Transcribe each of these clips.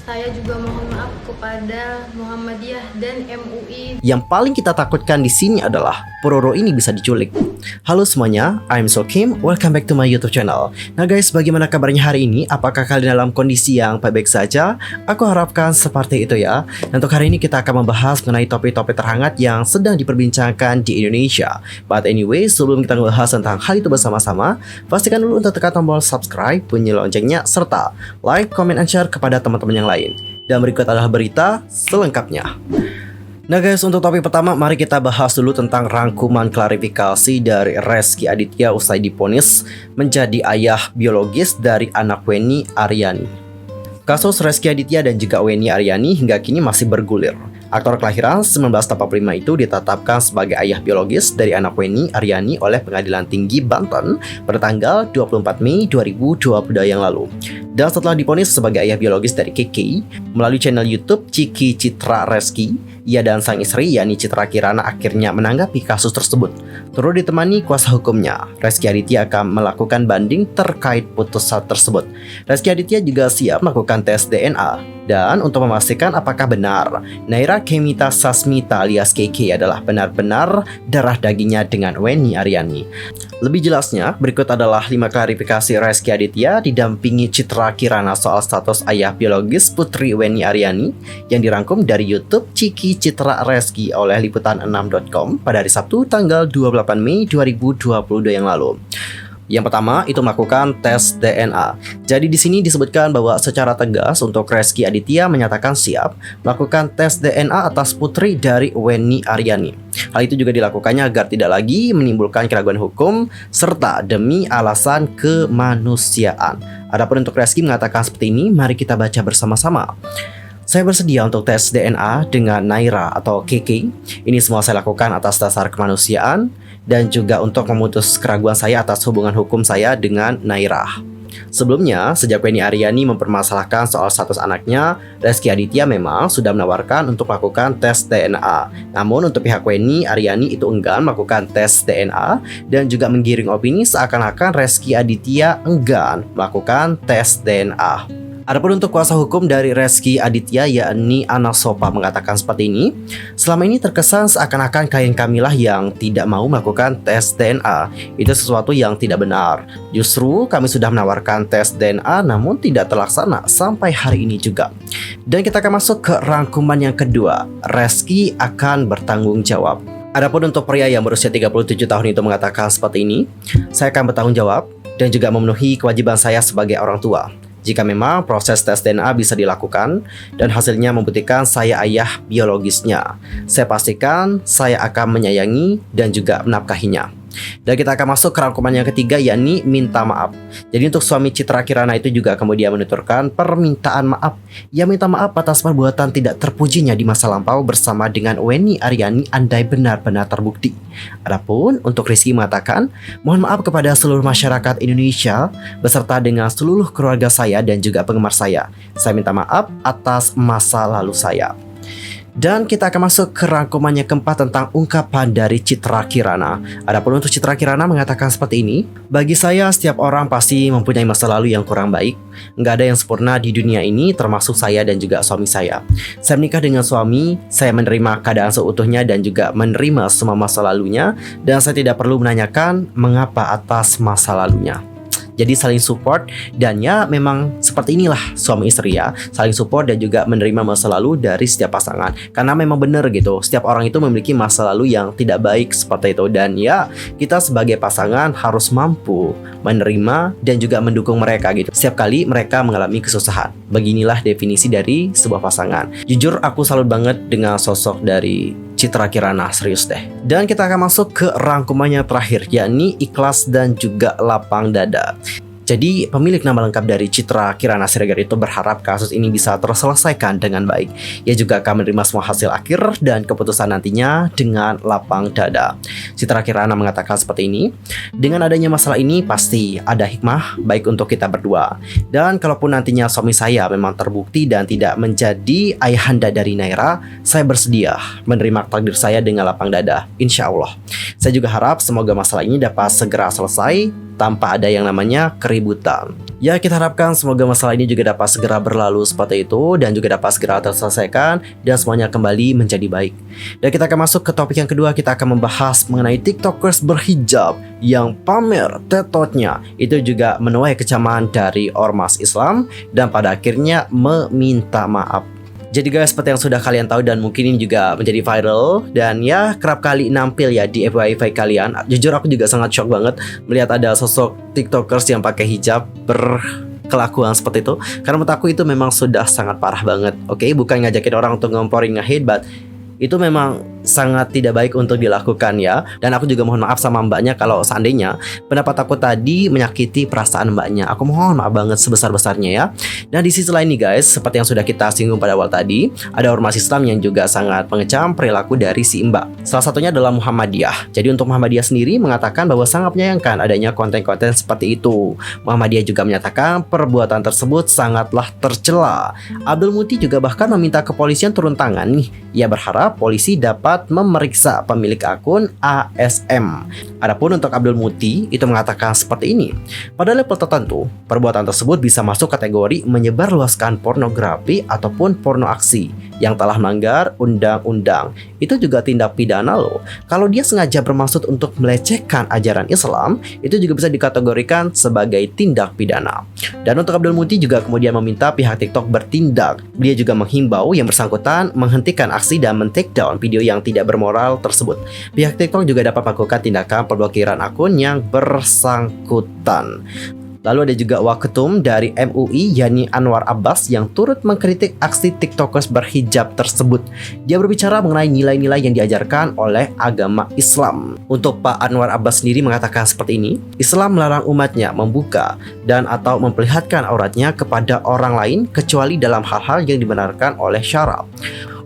Saya juga mohon maaf kepada Muhammadiyah dan MUI. Yang paling kita takutkan di sini adalah Pororo ini bisa diculik. Halo semuanya, I'm Sokim. Welcome back to my YouTube channel. Nah guys, bagaimana kabarnya hari ini? Apakah kalian dalam kondisi yang baik-baik saja? Aku harapkan seperti itu ya. Dan untuk hari ini kita akan membahas mengenai topik-topik terhangat yang sedang diperbincangkan di Indonesia. But anyway, sebelum kita membahas tentang hal itu bersama-sama, pastikan dulu untuk tekan tombol subscribe, bunyi loncengnya, serta like, comment, and share kepada teman-teman yang lain. Dan berikut adalah berita selengkapnya. Nah guys, untuk topik pertama, mari kita bahas dulu tentang rangkuman klarifikasi dari Rezky Aditya usai divonis menjadi ayah biologis dari anak Weni Aryani. Kasus Rezky Aditya dan juga Weni Aryani hingga kini masih bergulir. Aktor kelahiran 1985 itu ditetapkan sebagai ayah biologis dari anak Weni Aryani oleh Pengadilan Tinggi Banten pada tanggal 24 Mei 2022 yang lalu. Dan setelah divonis sebagai ayah biologis dari KK, melalui channel YouTube Ciki Citra Rezky, ia dan sang istri yakni Citra Kirana akhirnya menanggapi kasus tersebut. Turut ditemani kuasa hukumnya, Rezky Aditya akan melakukan banding terkait putusan tersebut. Rezky Aditya juga siap melakukan tes DNA. Dan untuk memastikan apakah benar Naira Kemita Sasmita alias KK adalah benar-benar darah dagingnya dengan Weni Aryani. Lebih jelasnya, berikut adalah 5 klarifikasi Rezky Aditya didampingi Citra Kirana soal status ayah biologis putri Weni Aryani yang dirangkum dari YouTube Ciki Citra Rezky oleh liputan6.com pada hari Sabtu tanggal 28 Mei 2022 yang lalu. Yang pertama itu melakukan tes DNA. Jadi di sini disebutkan bahwa secara tegas untuk Rezky Aditya menyatakan siap melakukan tes DNA atas putri dari Weni Aryani. Hal itu juga dilakukannya agar tidak lagi menimbulkan keraguan hukum serta demi alasan kemanusiaan. Adapun untuk Rezky mengatakan seperti ini, mari kita baca bersama-sama. Saya bersedia untuk tes DNA dengan Naira atau KK. Ini semua saya lakukan atas dasar kemanusiaan dan juga untuk memutus keraguan saya atas hubungan hukum saya dengan Naira. Sebelumnya, sejak Weni Aryani mempermasalahkan soal status anaknya, Rezky Aditya memang sudah menawarkan untuk melakukan tes DNA. Namun untuk pihak Weni Aryani itu enggan melakukan tes DNA dan juga menggiring opini seakan-akan Rezky Aditya enggan melakukan tes DNA. Adapun untuk kuasa hukum dari Rezky Aditya yakni Ana Sopa mengatakan seperti ini. Selama ini terkesan seakan-akan klien kamilah yang tidak mau melakukan tes DNA. Itu sesuatu yang tidak benar. Justru kami sudah menawarkan tes DNA namun tidak terlaksana sampai hari ini juga. Dan kita akan masuk ke rangkuman yang kedua. Rezky akan bertanggung jawab. Adapun untuk pria yang berusia 37 tahun itu mengatakan seperti ini. Saya akan bertanggung jawab dan juga memenuhi kewajiban saya sebagai orang tua. Jika memang proses tes DNA bisa dilakukan dan hasilnya membuktikan saya ayah biologisnya, saya pastikan saya akan menyayangi dan juga menafkahinya. Dan kita akan masuk ke rangkuman yang ketiga yakni minta maaf. Jadi untuk suami Citra Kirana itu juga kemudian menuturkan permintaan maaf. Ia minta maaf atas perbuatan tidak terpujinya di masa lampau bersama dengan Weni Aryani andai benar-benar terbukti. Adapun untuk Rezky mengatakan, mohon maaf kepada seluruh masyarakat Indonesia beserta dengan seluruh keluarga saya dan juga penggemar saya. Saya minta maaf atas masa lalu saya. Dan kita akan masuk ke rangkuman yang keempat tentang ungkapan dari Citra Kirana. Adapun untuk Citra Kirana mengatakan seperti ini. Bagi saya setiap orang pasti mempunyai masa lalu yang kurang baik. Nggak ada yang sempurna di dunia ini termasuk saya dan juga suami saya. Saya menikah dengan suami, saya menerima keadaan seutuhnya dan juga menerima semua masa lalunya. Dan saya tidak perlu menanyakan mengapa atas masa lalunya. Jadi saling support dan ya memang seperti inilah suami istri ya. Saling support dan juga menerima masa lalu dari setiap pasangan. Karena memang benar gitu, setiap orang itu memiliki masa lalu yang tidak baik seperti itu. Dan ya kita sebagai pasangan harus mampu menerima dan juga mendukung mereka gitu. Setiap kali mereka mengalami kesusahan. Beginilah definisi dari sebuah pasangan. Jujur aku salut banget dengan sosok dari Citra Kirana, serius deh. Dan kita akan masuk ke rangkumannya terakhir, yakni ikhlas dan juga lapang dada. Jadi pemilik nama lengkap dari Citra Kirana Siregar itu berharap kasus ini bisa terselesaikan dengan baik. Ia juga akan menerima semua hasil akhir dan keputusan nantinya dengan lapang dada. Citra Kirana mengatakan seperti ini, dengan adanya masalah ini pasti ada hikmah baik untuk kita berdua. Dan kalaupun nantinya suami saya memang terbukti dan tidak menjadi ayahanda dari Naira, saya bersedia menerima takdir saya dengan lapang dada, insya Allah. Saya juga harap semoga masalah ini dapat segera selesai tanpa ada yang namanya keributan keributan. Ya, kita harapkan semoga masalah ini juga dapat segera berlalu seperti itu dan juga dapat segera terselesaikan dan semuanya kembali menjadi baik. Dan kita akan masuk ke topik yang kedua. Kita akan membahas mengenai TikTokers berhijab yang pamer tetotnya. Itu juga menuai kecaman dari ormas Islam dan pada akhirnya meminta maaf. Jadi guys, seperti yang sudah kalian tahu dan mungkin ini juga menjadi viral dan ya kerap kali nampil ya di FYP kalian. Jujur aku juga sangat shock banget melihat ada sosok TikTokers yang pakai hijab berkelakuan seperti itu. Karena menurut aku itu memang sudah sangat parah banget. Oke, bukan ngajakin orang untuk ngomporin nge-hate, but itu memang sangat tidak baik untuk dilakukan ya. Dan aku juga mohon maaf sama mbaknya kalau seandainya pendapat aku tadi menyakiti perasaan mbaknya. Aku mohon maaf banget sebesar-besarnya ya. Dan di sisi lain nih guys, seperti yang sudah kita singgung pada awal tadi, ada ormas Islam yang juga sangat mengecam perilaku dari si mbak. Salah satunya adalah Muhammadiyah. Jadi untuk Muhammadiyah sendiri mengatakan bahwa sangat menyayangkan adanya konten-konten seperti itu. Muhammadiyah juga menyatakan perbuatan tersebut sangatlah tercela. Abdul Muti juga bahkan meminta kepolisian turun tangan nih. Ia berharap polisi dapat memeriksa pemilik akun ASM. Adapun untuk Abdul Muti itu mengatakan seperti ini. Pada level tertentu, perbuatan tersebut bisa masuk kategori menyebarluaskan pornografi ataupun porno aksi yang telah melanggar undang-undang. Itu juga tindak pidana loh. Kalau dia sengaja bermaksud untuk melecehkan ajaran Islam, itu juga bisa dikategorikan sebagai tindak pidana. Dan untuk Abdul Muti juga kemudian meminta pihak TikTok bertindak. Dia juga menghimbau yang bersangkutan menghentikan aksi dan men-take down video yang tidak bermoral tersebut. Pihak TikTok juga dapat melakukan tindakan pemblokiran akun yang bersangkutan. Lalu ada juga Waketum dari MUI yakni Anwar Abbas yang turut mengkritik aksi TikTokers berhijab tersebut. Dia berbicara mengenai nilai-nilai yang diajarkan oleh agama Islam. Untuk Pak Anwar Abbas sendiri mengatakan seperti ini, Islam melarang umatnya membuka dan atau memperlihatkan auratnya kepada orang lain kecuali dalam hal-hal yang dibenarkan oleh syara.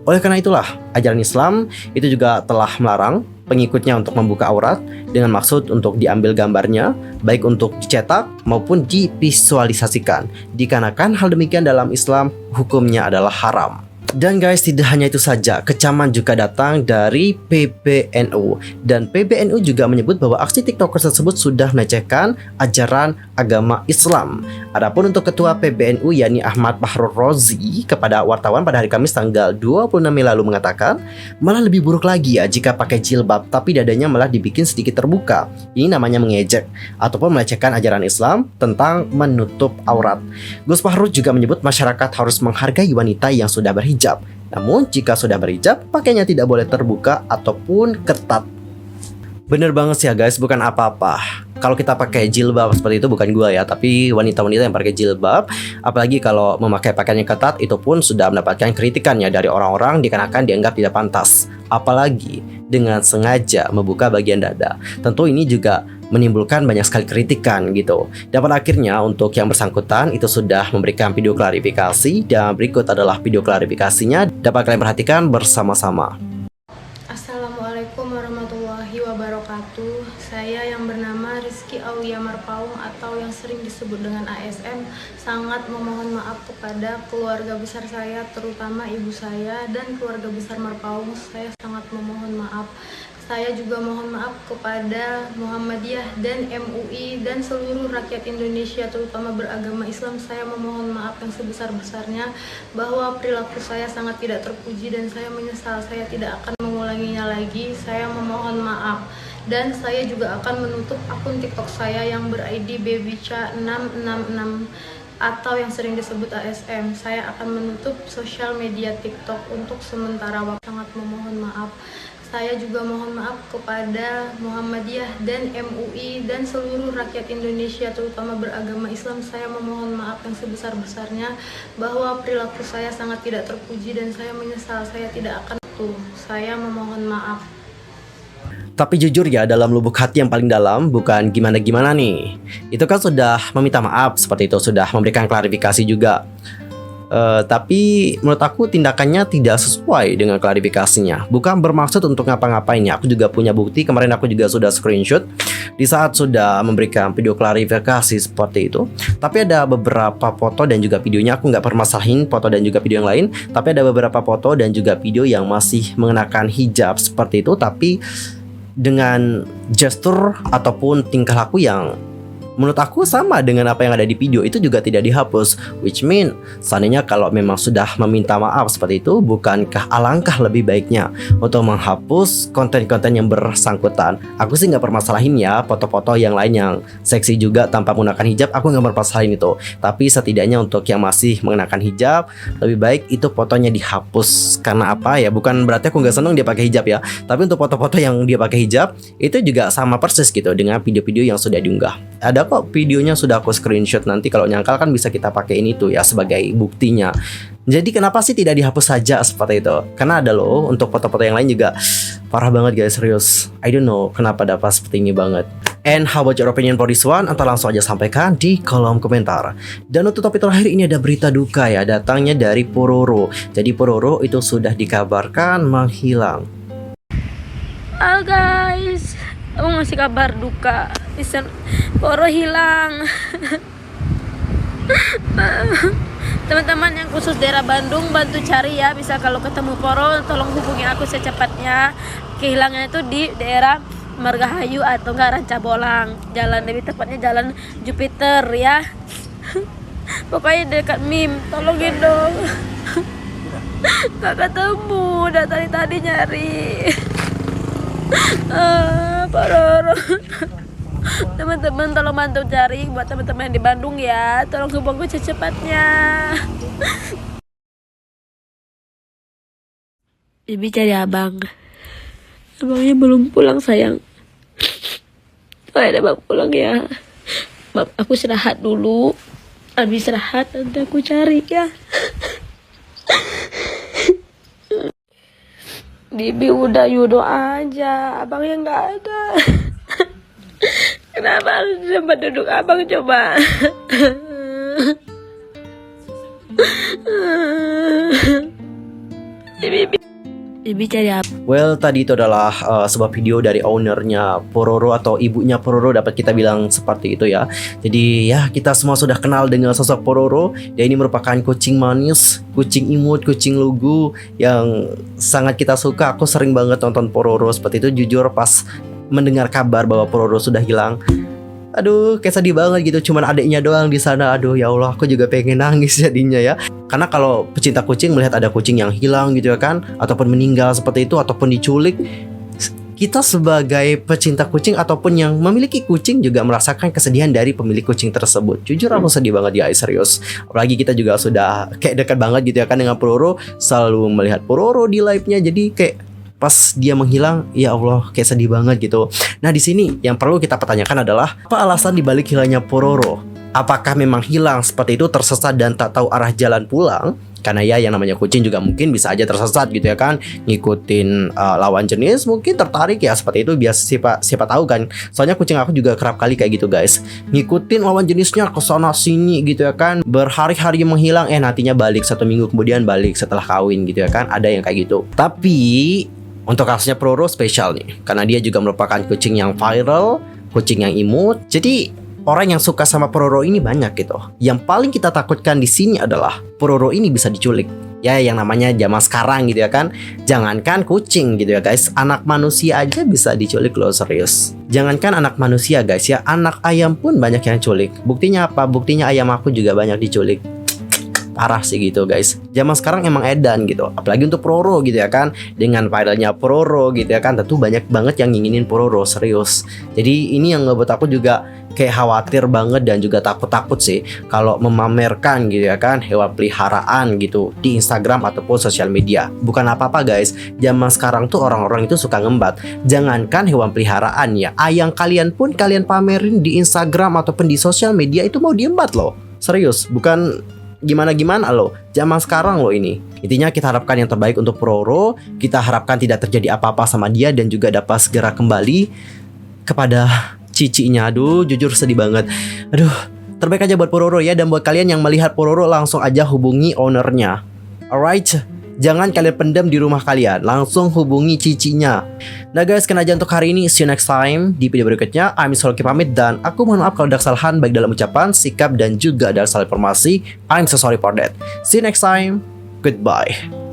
Oleh karena itulah, ajaran Islam itu juga telah melarang pengikutnya untuk membuka aurat dengan maksud untuk diambil gambarnya, baik untuk dicetak maupun divisualisasikan. Dikarenakan hal demikian dalam Islam hukumnya adalah haram. Dan guys, tidak hanya itu saja, kecaman juga datang dari PBNU. Dan PBNU juga menyebut bahwa aksi TikTokers tersebut sudah melecehkan ajaran agama Islam. Adapun untuk Ketua PBNU yakni Ahmad Bahrul Rozi kepada wartawan pada hari Kamis tanggal 26 Mei lalu mengatakan, malah lebih buruk lagi ya jika pakai jilbab tapi dadanya malah dibikin sedikit terbuka. Ini namanya mengejek ataupun melecehkan ajaran Islam tentang menutup aurat. Gus Bahrul juga menyebut masyarakat harus menghargai wanita yang sudah berhijab. Namun jika sudah berhijab, pakainya tidak boleh terbuka ataupun ketat. Bener banget sih ya guys, bukan apa-apa. Kalau kita pakai jilbab seperti itu, bukan gua ya, tapi wanita-wanita yang pakai jilbab, apalagi kalau memakai pakaian yang ketat, itu pun sudah mendapatkan kritikannya dari orang-orang dikarenakan dianggap tidak pantas. Apalagi dengan sengaja membuka bagian dada. Tentu ini juga menimbulkan banyak sekali kritikan gitu. Dan pada akhirnya untuk yang bersangkutan itu sudah memberikan video klarifikasi dan berikut adalah video klarifikasinya. Dapat kalian perhatikan bersama-sama. Assalamualaikum warahmatullahi wabarakatuh. Saya yang bernama Rizky Aulia Marpaung atau yang sering disebut dengan ASM sangat memohon maaf kepada keluarga besar saya, terutama ibu saya dan keluarga besar Marpaung. Saya sangat memohon maaf. Saya juga mohon maaf kepada Muhammadiyah dan MUI dan seluruh rakyat Indonesia terutama beragama Islam. Saya memohon maaf yang sebesar-besarnya bahwa perilaku saya sangat tidak terpuji dan saya menyesal. Saya tidak akan mengulanginya lagi. Saya memohon maaf. Dan saya juga akan menutup akun TikTok saya yang ber-ID babycha666 atau yang sering disebut ASM. Saya akan menutup sosial media TikTok untuk sementara waktu. Sangat memohon maaf. Saya juga mohon maaf kepada Muhammadiyah dan MUI dan seluruh rakyat Indonesia terutama beragama Islam. Saya memohon maaf yang sebesar-besarnya bahwa perilaku saya sangat tidak terpuji dan saya menyesal. Saya tidak akan itu. Saya memohon maaf. Tapi jujur ya, dalam lubuk hati yang paling dalam, bukan gimana-gimana nih. Itu kan sudah meminta maaf seperti itu, sudah memberikan klarifikasi juga. Tapi menurut aku tindakannya tidak sesuai dengan klarifikasinya. Bukan bermaksud untuk ngapa-ngapain ya. Aku juga punya bukti. Kemarin aku juga sudah screenshot di saat sudah memberikan video klarifikasi seperti itu. Tapi ada beberapa foto dan juga videonya. Aku nggak permasalahin foto dan juga video yang lain. Tapi ada beberapa foto dan juga video yang masih mengenakan hijab seperti itu, tapi dengan gestur ataupun tingkah laku yang Menurut aku sama dengan apa yang ada di video, itu juga tidak dihapus. Which mean, seandainya kalau memang sudah meminta maaf seperti itu, bukankah alangkah lebih baiknya untuk menghapus konten-konten yang bersangkutan? Aku sih nggak permasalahin ya foto-foto yang lain yang seksi juga tanpa menggunakan hijab, aku nggak permasalahin itu. Tapi setidaknya untuk yang masih mengenakan hijab, lebih baik itu fotonya dihapus. Karena apa ya? Bukan berarti aku nggak seneng dia pakai hijab ya. Tapi untuk foto-foto yang dia pakai hijab, itu juga sama persis gitu dengan video-video yang sudah diunggah. Ada kok videonya, sudah aku screenshot, nanti kalau nyangkal kan bisa kita pakai ini tuh ya sebagai buktinya. Jadi kenapa sih tidak dihapus saja seperti itu? Karena ada loh untuk foto-foto yang lain juga parah banget guys, serius. I don't know kenapa dapat seperti ini banget. And how about your opinion for this one? Atau langsung aja sampaikan di kolom komentar. Dan untuk topik terakhir ini ada berita duka ya, datangnya dari Pororo. Jadi Pororo itu sudah dikabarkan menghilang. Halo guys, aku ngasih kabar duka. Pororo hilang. Teman-teman yang khusus daerah Bandung, bantu cari ya. Bisa kalau ketemu Pororo, tolong hubungi aku secepatnya. Kehilangannya itu di daerah Margahayu atau enggak Rancabolang. Jalan, lebih tepatnya jalan Jupiter ya. Pokoknya dekat MIM, tolongin dong. Gak ketemu, udah tadi nyari. Pororo. Teman-teman tolong bantu cari buat teman-teman yang di Bandung ya. Tolong hubungi secepatnya. Bibi cari abang. Abangnya belum pulang sayang. Oh ada bang pulang ya. Bang, aku istirahat dulu. Habis istirahat nanti aku cari ya. Bibi udah yudo aja, abangnya nggak ada. Kenapa harus di tempat duduk abang coba? Bibi cari apa? Well, tadi itu adalah sebuah video dari ownernya Pororo atau ibunya Pororo, dapat kita bilang seperti itu ya. Jadi ya kita semua sudah kenal dengan sosok Pororo. Dia ini merupakan kucing manis, kucing imut, kucing lugu yang sangat kita suka. Aku sering banget nonton Pororo seperti itu. Jujur pas mendengar kabar bahwa Pororo sudah hilang, aduh kayak sedih banget gitu. Cuman adiknya doang di sana. Aduh ya Allah, aku juga pengen nangis jadinya ya. Karena kalau pecinta kucing melihat ada kucing yang hilang gitu ya kan, ataupun meninggal seperti itu, ataupun diculik, kita sebagai pecinta kucing ataupun yang memiliki kucing juga merasakan kesedihan dari pemilik kucing tersebut. Jujur aku sedih banget ya, serius. Apalagi kita juga sudah kayak dekat banget gitu ya kan dengan Pororo, selalu melihat Pororo di live-nya. Jadi kayak pas dia menghilang, ya Allah kayak sedih banget gitu. Nah di sini yang perlu kita pertanyakan adalah apa alasan dibalik hilangnya Pororo? Apakah memang hilang seperti itu, tersesat dan tak tahu arah jalan pulang? Karena ya yang namanya kucing juga mungkin bisa aja tersesat gitu ya kan, ngikutin lawan jenis, mungkin tertarik ya seperti itu. Biasa siapa tahu kan. Soalnya kucing aku juga kerap kali kayak gitu guys, ngikutin lawan jenisnya ke sana sini gitu ya kan, berhari-hari menghilang, nantinya balik 1 minggu kemudian balik setelah kawin gitu ya kan. Ada yang kayak gitu. Tapi untuk kasusnya Pororo spesial nih, karena dia juga merupakan kucing yang viral, kucing yang imut. Jadi orang yang suka sama Pororo ini banyak gitu. Yang paling kita takutkan di sini adalah Pororo ini bisa diculik. Ya yang namanya zaman sekarang gitu ya kan. Jangankan kucing gitu ya guys, anak manusia aja bisa diculik loh, serius. Jangankan anak manusia guys ya, anak ayam pun banyak yang culik. Buktinya apa? Buktinya ayam aku juga banyak diculik. Parah sih gitu guys. Zaman sekarang emang edan gitu. Apalagi untuk Pororo gitu ya kan. Dengan viralnya Pororo gitu ya kan, tentu banyak banget yang nginginin Pororo, serius. Jadi ini yang ngebuat aku juga kayak khawatir banget dan juga takut-takut sih kalau memamerkan gitu ya kan hewan peliharaan gitu di Instagram ataupun sosial media. Bukan apa-apa guys, zaman sekarang tuh orang-orang itu suka ngembat. Jangankan hewan peliharaan ya, ayang kalian pun kalian pamerin di Instagram ataupun di sosial media itu mau diembat loh. Serius, bukan gimana-gimana loh, zaman sekarang loh ini. Intinya kita harapkan yang terbaik untuk Pororo. Kita harapkan tidak terjadi apa-apa sama dia dan juga dapat segera kembali kepada cicinya. Aduh, jujur sedih banget. Aduh, terbaik aja buat Pororo ya. Dan buat kalian yang melihat Pororo, langsung aja hubungi ownernya. Alright, jangan kalian pendam di rumah kalian, langsung hubungi cicinya. Nah guys, sekian aja untuk hari ini. See you next time di video berikutnya. I'm Solki pamit dan aku mohon maaf kalau ada kesalahan baik dalam ucapan, sikap dan juga dalam salah informasi. I'm so sorry for that. See you next time. Goodbye.